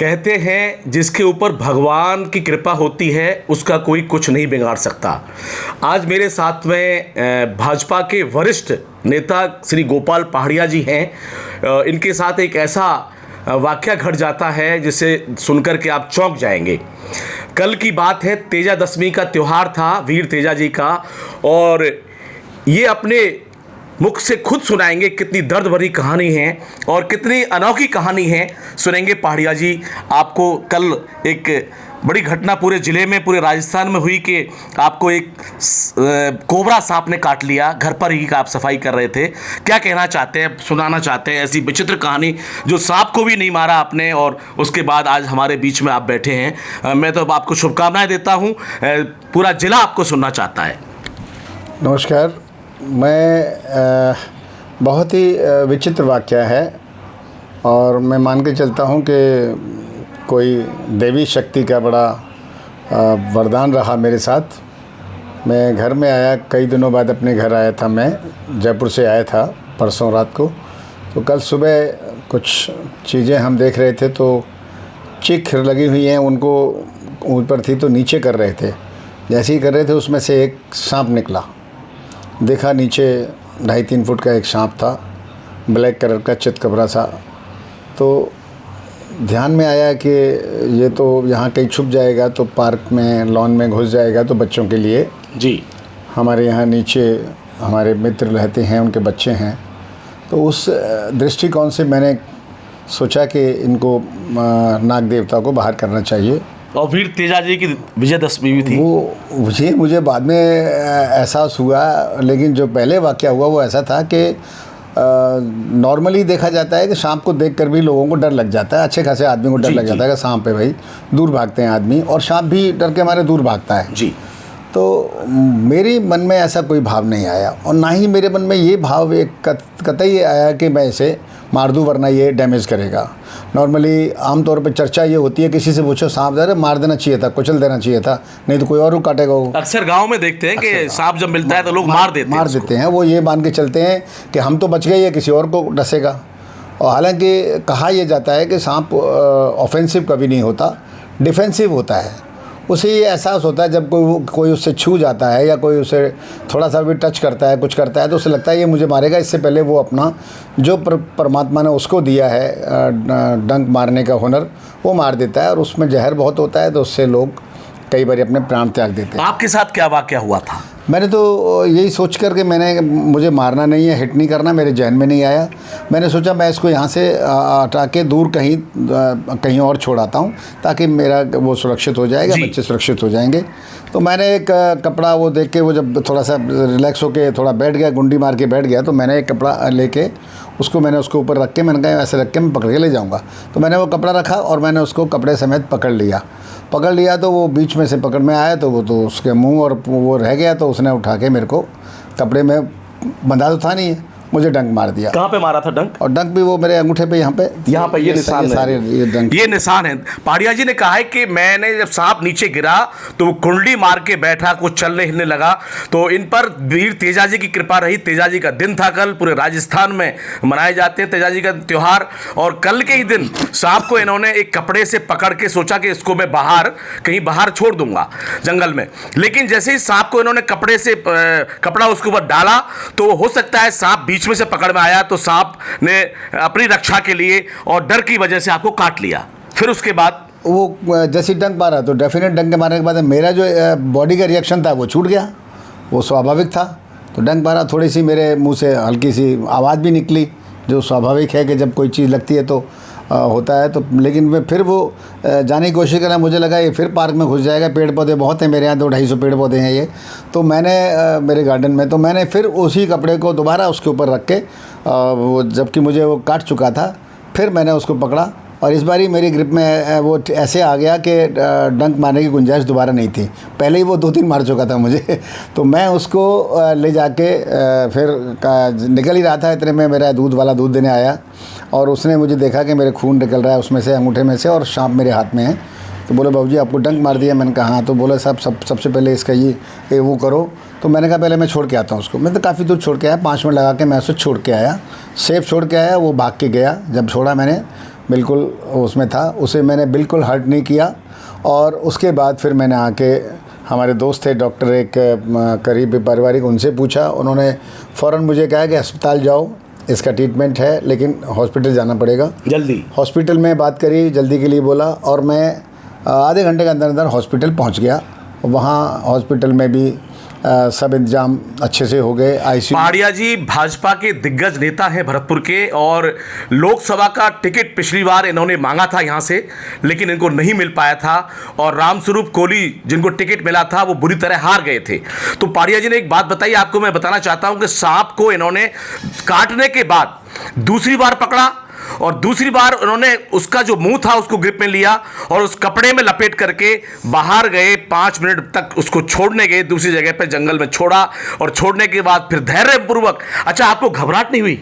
कहते हैं जिसके ऊपर भगवान की कृपा होती है उसका कोई कुछ नहीं बिगाड़ सकता। आज मेरे साथ में भाजपा के वरिष्ठ नेता श्री गोपाल पहाड़िया जी हैं। इनके साथ एक ऐसा वाकया घट जाता है जिसे सुनकर के आप चौंक जाएंगे। कल की बात है, तेजा दशमी का त्यौहार था वीर तेजा जी का, और ये अपने मुख से खुद सुनाएंगे कितनी दर्द भरी कहानी है और कितनी अनोखी कहानी है। सुनेंगे पहाड़िया जी आपको। कल एक बड़ी घटना पूरे ज़िले में, पूरे राजस्थान में हुई कि आपको एक कोबरा सांप ने काट लिया। घर पर ही आप सफाई कर रहे थे। क्या कहना चाहते हैं, सुनाना चाहते हैं ऐसी विचित्र कहानी जो सांप को भी नहीं मारा आपने, और उसके बाद आज हमारे बीच में आप बैठे हैं। मैं तो आपको शुभकामनाएं देता हूँ। पूरा ज़िला आपको सुनना चाहता है। नमस्कार। मैं बहुत ही विचित्र वाक़या है और मैं मान के चलता हूँ कि कोई देवी शक्ति का बड़ा वरदान रहा मेरे साथ। मैं घर में आया, कई दिनों बाद अपने घर आया था। मैं जयपुर से आया था परसों रात को। तो कल सुबह कुछ चीज़ें हम देख रहे थे तो चीख लगी हुई हैं, उनको ऊपर थी तो नीचे कर रहे थे। जैसे ही कर रहे थे उसमें से एक सांप निकला। देखा नीचे 2.5-3 फुट का एक सांप था, ब्लैक कलर का चितकबरा सा। तो ध्यान में आया कि ये तो यहाँ कहीं छुप जाएगा तो पार्क में, लॉन में घुस जाएगा तो बच्चों के लिए जी। हमारे यहाँ नीचे हमारे मित्र रहते हैं, उनके बच्चे हैं। तो उस दृष्टिकोण से मैंने सोचा कि इनको नाग देवता को बाहर करना चाहिए। और वीर तेजा जी की विजयदशमी भी थी। वो ये मुझे बाद में एहसास हुआ, लेकिन जो पहले वाक़या हुआ वो ऐसा था कि नॉर्मली देखा जाता है कि सांप को देखकर भी लोगों को डर लग जाता है। अच्छे खासे आदमी को डर लग जाता है कि सांप है भाई, दूर भागते हैं आदमी, और सांप भी डर के मारे दूर भागता है जी। तो मेरे मन में ऐसा कोई भाव नहीं आया, और ना ही मेरे मन में ये भाव एक कतई आया कि मैं इसे मार दूँ वरना ये डैमेज करेगा। नॉर्मली आमतौर पे चर्चा ये होती है, किसी से पूछो सांप ज़रा मार देना चाहिए था, कुचल देना चाहिए था, नहीं तो कोई और काटेगा वो। अक्सर गांव में देखते हैं कि सांप जब मिलता है तो लोग मार देते हैं। वो ये मान के चलते हैं कि हम तो बच गए, ये किसी और को डसेगा। और हालांकि कहा यह जाता है कि सांप ऑफेंसिव कभी नहीं होता, डिफेंसिव होता है। उसे ये एहसास होता है जब कोई उससे छू जाता है या कोई उसे थोड़ा सा भी टच करता है, कुछ करता है, तो उसे लगता है ये मुझे मारेगा। इससे पहले वो अपना जो परमात्मा ने उसको दिया है डंक मारने का हुनर, वो मार देता है। और उसमें जहर बहुत होता है तो उससे लोग कई बार अपने प्राण त्याग देते हैं। आपके साथ क्या वाक़या हुआ था? मैंने तो यही सोच कर के मुझे मारना नहीं है, हिट नहीं करना, मेरे जहन में नहीं आया। मैंने सोचा मैं इसको यहाँ से हटा के दूर कहीं और छोड़ाता हूँ ताकि मेरा वो सुरक्षित हो जाएगा, बच्चे सुरक्षित हो जाएंगे। तो मैंने एक कपड़ा वो देख के, वो जब थोड़ा सा रिलैक्स होके थोड़ा बैठ गया, गुंडी मार के बैठ गया, तो मैंने एक कपड़ा लेके मैंने उसको ऊपर रख के, मैंने कहा ऐसे रख के मैं पकड़ के ले जाऊँगा। तो मैंने वो कपड़ा रखा और मैंने उसको कपड़े समेत पकड़ लिया। तो वो बीच में से पकड़ में आया तो वो तो उसके मुंह और वो रह गया, तो उसने उठा के मेरे को, कपड़े में बंधा तो था नहीं है, मुझे डंक मार दिया। कहाँ पे मारा था डंक? और डंक भी वो मेरे अंगूठे पे, यहाँ पे ये निशान है, सारे ये निशान है। पहाड़िया जी ने कहा है कि मैंने जब सांप नीचे गिरा तो वो कुंडली मार के बैठा, कुछ चलने हिलने लगा। तो इन पर वीर तेजा जी की कृपा रही। तेजा जी का दिन था कल, पूरे राजस्थान में मनाए जाते हैं तेजा जी का त्यौहार। और कल के ही दिन सांप को इन्होंने एक कपड़े से पकड़ के सोचा कि इसको मैं कहीं बाहर छोड़ दूंगा जंगल में। लेकिन जैसे ही सांप को इन्होंने कपड़े से कपड़ा उसके ऊपर डाला तो हो सकता है सांप बीच में से पकड़ में आया, तो सांप ने अपनी रक्षा के लिए और डर की वजह से आपको काट लिया। फिर उसके बाद वो जैसे डंक मारा तो डेफिनेट डंक मारने के बाद मेरा जो बॉडी का रिएक्शन था वो छूट गया, वो स्वाभाविक था। तो डंक मारा, थोड़ी सी मेरे मुंह से हल्की सी आवाज़ भी निकली, जो स्वाभाविक है कि जब कोई चीज़ लगती है तो होता है। तो लेकिन मैं फिर वो जाने की कोशिश करा, मुझे लगा ये फिर पार्क में घुस जाएगा। पेड़ पौधे बहुत हैं मेरे यहाँ, 200-250 पेड़ पौधे हैं ये, तो मैंने मेरे गार्डन में, तो मैंने फिर उसी कपड़े को दोबारा उसके ऊपर रख के वो, जबकि मुझे वो काट चुका था, फिर मैंने उसको पकड़ा। और इस बारी मेरी ग्रिप में वो ऐसे आ गया कि डंक मारने की गुंजाइश दोबारा नहीं थी। पहले ही वो 2-3 मार चुका था मुझे। तो मैं उसको ले जाके फिर निकल ही रहा था, इतने में मेरा दूध वाला दूध देने आया और उसने मुझे देखा कि मेरे खून निकल रहा है उसमें से, अंगूठे में से, और सांप मेरे हाथ में है। तो बोले बाबूजी आपको डंक मार दिया? मैंने कहा हाँ। तो बोले साहब सबसे पहले इसका ये वो करो। तो मैंने कहा पहले मैं छोड़ के आता हूँ उसको। मैं तो काफ़ी दूर छोड़ के आया, 5 मिनट लगा के मैं उसे छोड़ के आया, सेफ छोड़ के आया। वो भाग के गया, जब छोड़ा मैंने बिल्कुल उसमें था, उसे मैंने बिल्कुल हर्ट नहीं किया। और उसके बाद फिर मैंने आके हमारे दोस्त थे डॉक्टर एक करीब पारिवारिक, उनसे पूछा। उन्होंने फ़ौरन मुझे कहा कि अस्पताल जाओ, इसका ट्रीटमेंट है लेकिन हॉस्पिटल जाना पड़ेगा जल्दी। हॉस्पिटल में बात करी, जल्दी के लिए बोला और मैं आधे घंटे के अंदर अंदर हॉस्पिटल पहुंच गया। वहाँ हॉस्पिटल में भी सब इंतजाम अच्छे से हो गए। आईसीयू। पहाड़िया जी भाजपा के दिग्गज नेता हैं भरतपुर के, और लोकसभा का टिकट पिछली बार इन्होंने मांगा था यहाँ से, लेकिन इनको नहीं मिल पाया था। और रामस्वरूप कोहली जिनको टिकट मिला था वो बुरी तरह हार गए थे। तो पहाड़िया जी ने एक बात बताई, आपको मैं बताना चाहता हूँ कि सांप को इन्होंने काटने के बाद दूसरी बार पकड़ा और दूसरी बार उन्होंने उसका जो मुंह था उसको ग्रिप में लिया और उस कपड़े में लपेट करके बाहर गए। 5 मिनट तक उसको छोड़ने गए, दूसरी जगह पर जंगल में छोड़ा और छोड़ने के बाद फिर धैर्यपूर्वक। अच्छा, आपको घबराहट नहीं हुई?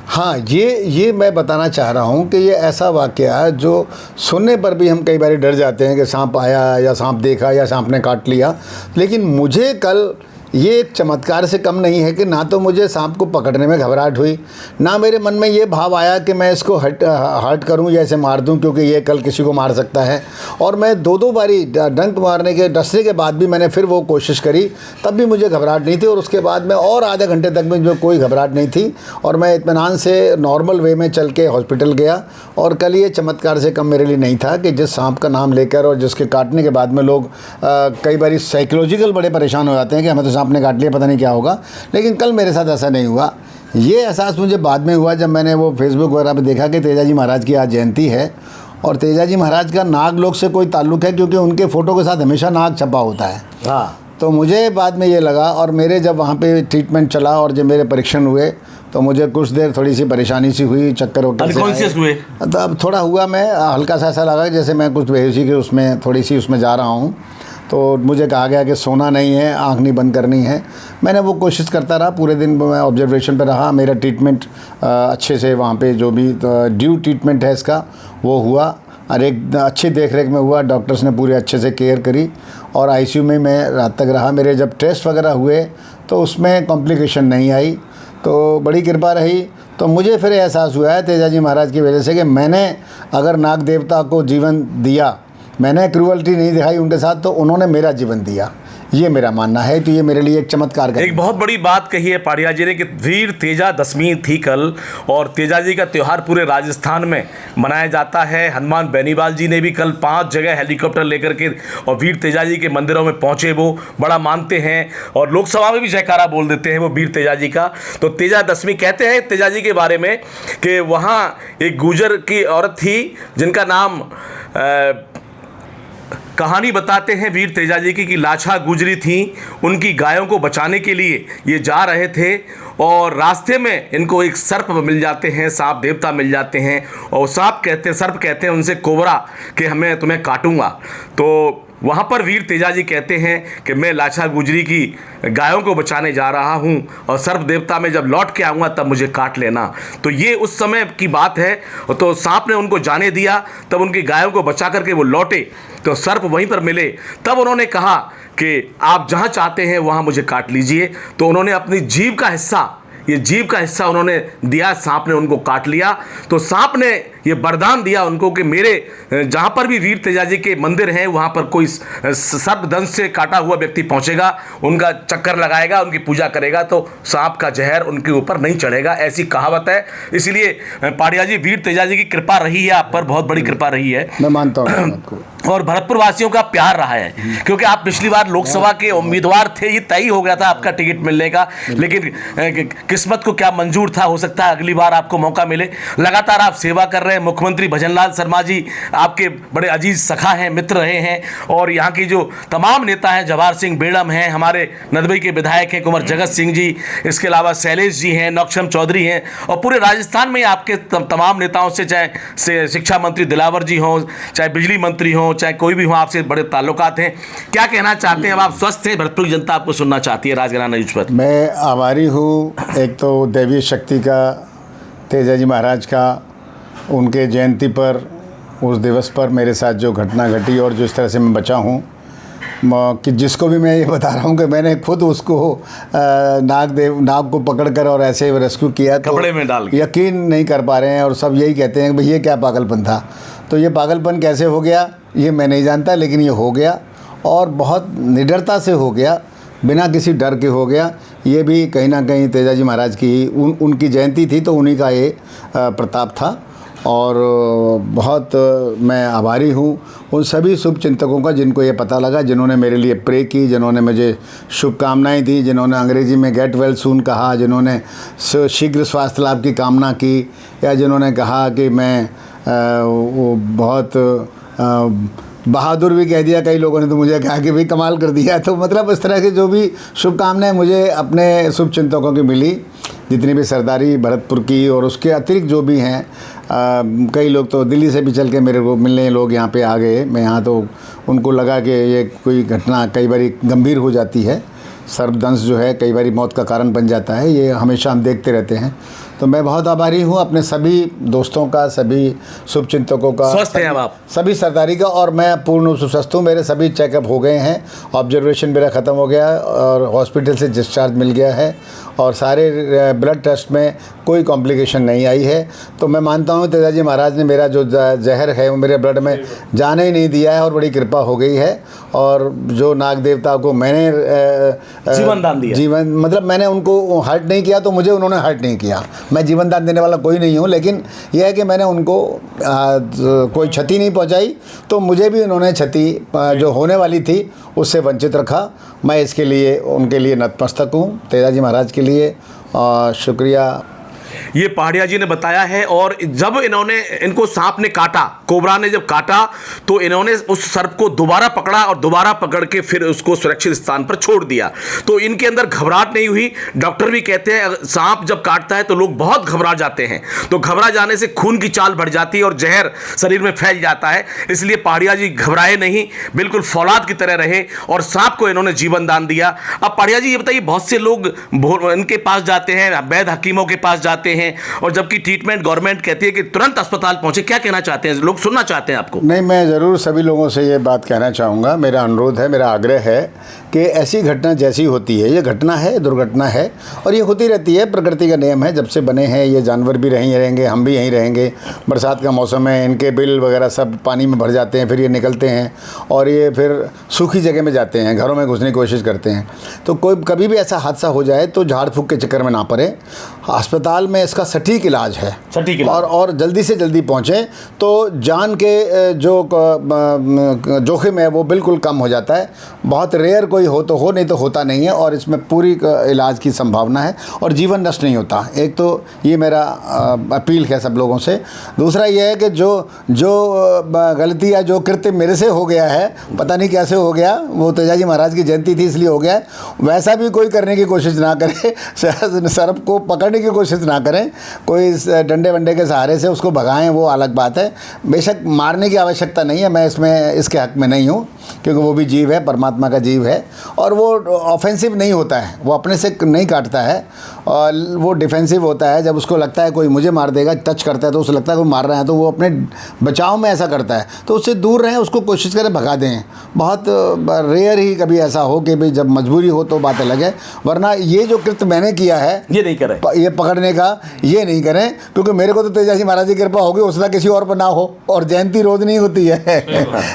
हाँ, ये मैं बताना चाह रहा हूँ कि ये ऐसा वाक़या है जो सुनने पर भी हम कई बार डर जाते हैं कि सांप आया या सांप देखा या सांप ने काट लिया। लेकिन मुझे कल ये एक चमत्कार से कम नहीं है कि ना तो मुझे सांप को पकड़ने में घबराहट हुई, ना मेरे मन में ये भाव आया कि मैं इसको हर्ट करूं या इसे मार दूं, क्योंकि ये कल किसी को मार सकता है। और मैं 2 बारी डंक मारने के डसने के बाद भी मैंने फिर वो कोशिश करी, तब भी मुझे घबराहट नहीं थी। और उसके बाद में और आधे घंटे तक में जो कोई घबराहट नहीं थी और मैं इत्मीनान से नॉर्मल वे में चल के हॉस्पिटल गया। और कल ये चमत्कार से कम मेरे लिए नहीं था कि जिस सांप का नाम लेकर और जिसके काटने के बाद में लोग कई बार साइकोलॉजिकल बड़े परेशान हो जाते हैं कि हमें तो सांप ने काट लिया, पता नहीं क्या होगा। लेकिन कल मेरे साथ ऐसा नहीं हुआ। ये एहसास मुझे बाद में हुआ जब मैंने वो फेसबुक वगैरह पे देखा कि तेजाजी महाराज की आज जयंती है और तेजाजी महाराज का नागलोक से कोई ताल्लुक़ है, क्योंकि उनके फ़ोटो के साथ हमेशा नाग छपा होता है। हाँ। तो मुझे बाद में ये लगा, और मेरे जब वहाँ पे ट्रीटमेंट चला और जब मेरे परीक्षण हुए तो मुझे कुछ देर थोड़ी सी परेशानी सी हुई, चक्कर अनकॉन्शियस हुए। तो अब थोड़ा हुआ, मैं हल्का सा ऐसा लगा जैसे मैं कुछ बेहोशी के उसमें थोड़ी सी उसमें जा रहा हूँ। तो मुझे कहा गया कि सोना नहीं है, आँख नहीं बंद करनी है। मैंने वो कोशिश करता रहा, पूरे दिन मैं ऑब्जर्वेशन पे रहा। मेरा ट्रीटमेंट अच्छे से वहाँ पे जो भी ड्यू ट्रीटमेंट है इसका वो हुआ और एक अच्छी देख रेख में हुआ। डॉक्टर्स ने पूरे अच्छे से केयर करी और आईसीयू में मैं रात तक रहा। मेरे जब टेस्ट वगैरह हुए तो उसमें कॉम्प्लिकेशन नहीं आई, तो बड़ी कृपा रही। तो मुझे फिर एहसास हुआ है तेजाजी महाराज की वजह से कि मैंने अगर नाग देवता को जीवन दिया, मैंने क्रूअल्टी नहीं दिखाई उनके साथ, तो उन्होंने मेरा जीवन दिया, ये मेरा मानना है। तो ये मेरे लिए एक चमत्कार का एक बहुत बड़ी बात कही है पहाड़िया जी ने कि वीर तेजा दशमी थी कल, और तेजा जी का त्यौहार पूरे राजस्थान में मनाया जाता है। हनुमान बेनीवाल जी ने भी कल 5 जगह हेलीकॉप्टर लेकर के और वीर तेजा जी के मंदिरों में पहुंचे, वो बड़ा मानते हैं और लोकसभा में भी जयकारा बोल देते हैं वो वीर तेजा जी का। तो तेजा दशमी कहते हैं तेजा जी के बारे में कि वहाँ एक गुर्जर की औरत थी जिनका नाम कहानी बताते हैं वीर तेजा जी की कि लाछा गुजरी थी। उनकी गायों को बचाने के लिए ये जा रहे थे और रास्ते में इनको एक सर्प मिल जाते हैं, सांप देवता मिल जाते हैं और सांप कहते हैं, सर्प कहते हैं उनसे कोबरा कि हमें तुम्हें काटूंगा। तो वहाँ पर वीर तेजा जी कहते हैं कि मैं लाछा गुजरी की गायों को बचाने जा रहा हूँ और सर्प देवता में जब लौट के आऊँगा तब मुझे काट लेना। तो ये उस समय की बात है। तो सांप ने उनको जाने दिया, तब उनकी गायों को बचा करके वो लौटे तो सर्प वहीं पर मिले। तब उन्होंने कहा कि आप जहाँ चाहते हैं वहाँ मुझे काट लीजिए। तो उन्होंने अपनी जीभ का हिस्सा, ये जीभ का हिस्सा उन्होंने दिया, सांप ने उनको काट लिया। तो सांप ने ये वरदान दिया उनको कि मेरे जहाँ पर भी वीर तेजा जी के मंदिर हैं वहाँ पर कोई सर्पदंश से काटा हुआ व्यक्ति पहुँचेगा, उनका चक्कर लगाएगा, उनकी पूजा करेगा तो सांप का जहर उनके ऊपर नहीं चढ़ेगा, ऐसी कहावत है। इसलिए पहाड़िया जी वीर तेजा जी की कृपा रही है आप पर, बहुत बड़ी कृपा रही है, मैं मानता हूँ। और भरतपुर वासियों का प्यार रहा है, क्योंकि आप पिछली बार लोकसभा के उम्मीदवार थे, ये तय हो गया था आपका टिकट मिलने का, लेकिन किस्मत को क्या मंजूर था, हो सकता है अगली बार आपको मौका मिले। लगातार आप सेवा कर रहे हैं। मुख्यमंत्री भजनलाल शर्मा जी आपके बड़े अजीज सखा हैं, मित्र रहे हैं, और यहाँ की जो तमाम नेता हैं, जवाहर सिंह बेड़म हैं, हमारे नदबई के विधायक हैं कुंवर जगत सिंह जी, इसके अलावा शैलेश जी हैं, नौक्षम चौधरी हैं, और पूरे राजस्थान में आपके तमाम नेताओं से, चाहे शिक्षा मंत्री दिलावर जी हों, चाहे बिजली मंत्री हों, चाहे कोई भी हो, आपसे बड़े ताल्लुकात हैं। क्या कहना चाहते हैं? अब आप स्वस्थ हैं, भरतपुर की जनता आपको सुनना चाहती है राजघराना न्यूज़ पर। मैं आभारी हूँ एक तो दैवीय शक्ति का, तेजाजी महाराज का, उनके जयंती पर, उस दिवस पर मेरे साथ जो घटना घटी और जिस तरह से मैं बचा हूँ, कि जिसको भी मैं ये बता रहा हूँ कि मैंने खुद उसको नाग को पकड़कर और ऐसे रेस्क्यू किया, तो कपड़े में डाल के। यकीन नहीं कर पा रहे हैं और सब यही कहते हैं कि भाई ये क्या पागलपन था। तो ये पागलपन कैसे हो गया ये मैं नहीं जानता, लेकिन ये हो गया और बहुत निडरता से हो गया, बिना किसी डर के हो गया। ये भी कहीं ना कहीं तेजाजी महाराज की उनकी जयंती थी, तो उन्हीं का ये प्रताप था। और बहुत मैं आभारी हूँ उन सभी शुभ चिंतकों का जिनको ये पता लगा, जिन्होंने मेरे लिए प्रे की, जिन्होंने मुझे शुभकामनाएं दी, जिन्होंने अंग्रेजी में गेट वेल सून कहा, जिन्होंने शीघ्र स्वास्थ्य लाभ की कामना की, या जिन्होंने कहा कि मैं वो बहुत बहादुर भी कह दिया। कई लोगों ने तो मुझे कहा कि भाई कमाल कर दिया। तो मतलब इस तरह की जो भी शुभकामनाएं मुझे अपने शुभ चिंतकों की मिली, जितनी भी सरदारी भरतपुर की और उसके अतिरिक्त जो भी हैं, कई लोग तो दिल्ली से भी चल के मेरे को मिलने लोग यहाँ पे आ गए। मैं यहाँ तो उनको लगा कि ये कोई घटना कई बार गंभीर हो जाती है, सर्पदंश जो है कई बार मौत का कारण बन जाता है, ये हमेशा हम देखते रहते हैं। तो मैं बहुत आभारी हूँ अपने सभी दोस्तों का, सभी शुभचिंतकों का, स्वस्थ हैं अब आप? सभी सरदारी का, और मैं पूर्ण रूप से स्वस्थ हूँ। मेरे सभी चेकअप हो गए हैं, ऑब्जर्वेशन मेरा ख़त्म हो गया है और हॉस्पिटल से डिस्चार्ज मिल गया है, और सारे ब्लड टेस्ट में कोई कॉम्प्लिकेशन नहीं आई है। तो मैं मानता हूँ तेजाजी महाराज ने मेरा जो जहर है वो मेरे ब्लड में जाने ही नहीं दिया है, और बड़ी कृपा हो गई है। और जो नाग देवता को मैंने जीवन दान दिया, जीवन मतलब मैंने उनको हर्ट नहीं किया, तो मुझे उन्होंने हर्ट नहीं किया। मैं जीवन दान देने वाला कोई नहीं हूँ, लेकिन यह है कि मैंने उनको कोई क्षति नहीं पहुँचाई, तो मुझे भी उन्होंने क्षति जो होने वाली थी उससे वंचित रखा। मैं इसके लिए उनके लिए नतमस्तक हूँ, तेजाजी महाराज के लिए शुक्रिया। ये पहाड़िया जी ने बताया है। और जब इनको सांप ने काटा, कोबरा ने जब काटा, तो इन्होंने उस सर्प को दोबारा पकड़ा और दोबारा पकड़ के फिर उसको सुरक्षित स्थान पर छोड़ दिया। तो इनके अंदर घबराहट नहीं हुई। डॉक्टर भी कहते हैं सांप जब काटता है तो लोग बहुत घबरा जाते हैं, तो घबरा जाने से खून की चाल बढ़ जाती है और जहर शरीर में फैल जाता है। इसलिए पहाड़िया जी घबराए नहीं, बिल्कुल फौलाद की तरह रहे और सांप को इन्होंने जीवन दान दिया। अब पहाड़िया जी ये बताइए, बहुत से लोग इनके पास जाते हैं, वैद्य हकीमों के पास जाते हैं, और जबकि ट्रीटमेंट गवर्नमेंट कहती है कि तुरंत अस्पताल पहुंचे, क्या कहना चाहते हैं? लोग सुनना चाहते हैं आपको। नहीं, मैं ज़रूर सभी लोगों से ये बात कहना चाहूँगा। मेरा अनुरोध है, मेरा आग्रह है कि ऐसी घटना जैसी होती है, ये घटना है, दुर्घटना है, और ये होती रहती है, प्रकृति का नियम है। जब से बने हैं ये जानवर भी यहीं रहेंगे, हम भी यहीं रहेंगे। बरसात का मौसम है, इनके बिल वगैरह सब पानी में भर जाते हैं, फिर ये निकलते हैं और ये फिर सूखी जगह में जाते हैं, घरों में घुसने की कोशिश करते हैं। तो कोई कभी भी ऐसा हादसा हो जाए तो झाड़ फूँक के चक्कर में ना पड़े, अस्पताल में इसका सटीक इलाज है, सटीक इलाज। और जल्दी से जल्दी पहुँचें तो जान के जो जोखिम है वो बिल्कुल कम हो जाता है। बहुत रेयर कोई हो तो हो, नहीं तो होता नहीं है, और इसमें पूरी इलाज की संभावना है और जीवन नष्ट नहीं होता। एक तो ये मेरा अपील है सब लोगों से। दूसरा ये है कि जो गलती या जो कृत्य मेरे से हो गया है, पता नहीं कैसे हो गया, वो तेजाजी महाराज की जयंती थी इसलिए हो गया है, वैसा भी कोई करने की कोशिश ना करे। सर्प को पकड़ने की कोशिश ना करें, कोई डंडे वंडे के सहारे से उसको भगाएं, वो अलग बात है। बेशक मारने की आवश्यकता नहीं है, मैं इसमें इसके हक में नहीं हूँ, क्योंकि वो भी जीव है, परमात्मा का जीव है, और वो ऑफेंसिव नहीं होता है, वो अपने से नहीं काटता है, और वो डिफेंसिव होता है। जब उसको लगता है कोई मुझे मार देगा, टच करता है तो उसे लगता है कोई मार रहा है, तो वो अपने बचाव में ऐसा करता है। तो उससे दूर रहें, उसको कोशिश करें भगा दें। बहुत रेयर ही कभी ऐसा हो कि भाई जब मजबूरी हो तो बात अलग है, वरना ये जो कृत्य मैंने किया है ये नहीं करें, ये पकड़ने का ये नहीं करें, क्योंकि मेरे को तो तेजाजी महाराज की कृपा होगी, उसका किसी और पर ना हो, और जयंती रोज नहीं होती है।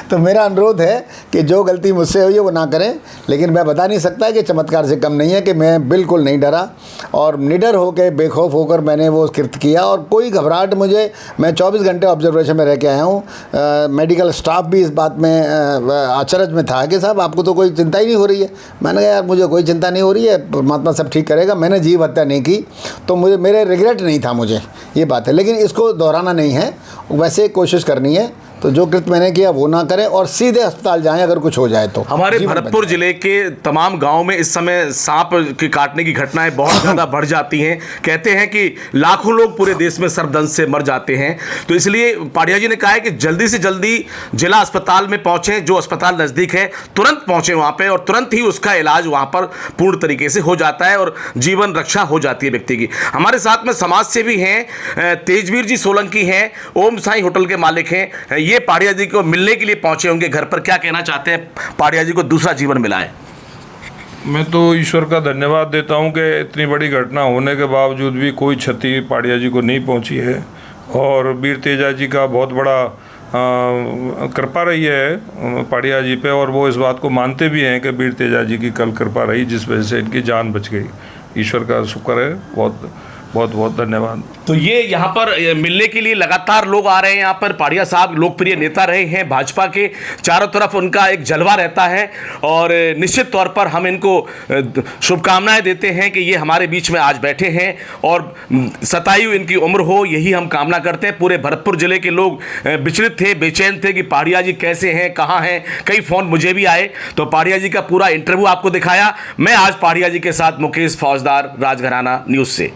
तो मेरा अनुरोध है कि जो गलती मुझसे हुई है वो ना करें। लेकिन मैं बता नहीं सकता कि चमत्कार से कम नहीं है कि मैं बिल्कुल नहीं डरा और निडर होकर बेखौफ होकर मैंने वो कृत्य किया, और कोई घबराहट मैं 24 घंटे ऑब्जर्वेशन में रह के आया हूँ। मेडिकल स्टाफ भी इस बात में अचरज में था कि साहब आपको तो कोई चिंता ही नहीं हो रही है। मैंने कहा यार मुझे कोई चिंता नहीं हो रही है, परमात्मा सब ठीक करेगा, मैंने जीव हत्या नहीं की, तो मेरे रिग्रेट नहीं था मुझे, ये बात है। लेकिन इसको दोहराना नहीं है, वैसे कोशिश करनी है। तो जो कृत्य मैंने किया वो ना करें और सीधे अस्पताल जाएं अगर कुछ हो जाए तो। हमारे भरतपुर जिले के तमाम गांवों में इस समय सांप के काटने की घटनाएं बहुत ज़्यादा बढ़ जाती हैं। कहते हैं कि लाखों लोग पूरे देश में सर्पदंश से मर जाते हैं। तो इसलिए पहाड़िया जी ने कहा है कि जल्दी से जल्दी जिला अस्पताल में पहुँचें, जो अस्पताल नज़दीक है तुरंत पहुँचें वहाँ पर, और तुरंत ही उसका इलाज वहाँ पर पूर्ण तरीके से हो जाता है और जीवन रक्षा हो जाती है व्यक्ति की। हमारे साथ में समाज सेवी हैं, तेजवीर जी सोलंकी हैं, ओम साई होटल के मालिक हैं। ये पाड़िया जी को मिलने के लिए पहुंचे होंगे घर पर, क्या कहना चाहते हैं? पाड़िया जी को दूसरा जीवन मिला है। मैं तो ईश्वर का धन्यवाद देता हूं कि इतनी बड़ी घटना होने के बावजूद भी कोई क्षति पाड़िया जी को नहीं पहुंची है, और वीर तेजा जी का बहुत बड़ा कृपा रही है पाड़िया जी पे, और वो इस बात को मानते भी हैं कि वीर तेजा जी की कल कृपा रही जिस वजह से इनकी जान बच गई। ईश्वर का शुक्र है, बहुत बहुत बहुत धन्यवाद। तो ये यहाँ पर मिलने के लिए लगातार लोग आ रहे हैं। यहाँ पर पाड़िया साहब लोकप्रिय नेता रहे हैं, भाजपा के चारों तरफ उनका एक जलवा रहता है, और निश्चित तौर पर हम इनको शुभकामनाएं देते हैं कि ये हमारे बीच में आज बैठे हैं और शतायु इनकी उम्र हो, यही हम कामना करते हैं। पूरे भरतपुर जिले के लोग विचलित थे, बेचैन थे कि पाड़िया जी कैसे हैं, कहाँ हैं। कई फ़ोन मुझे भी आए, तो पाड़िया जी का पूरा इंटरव्यू आपको दिखाया। मैं आज पाड़िया जी के साथ मुकेश फौजदार, राजघराना न्यूज़ से।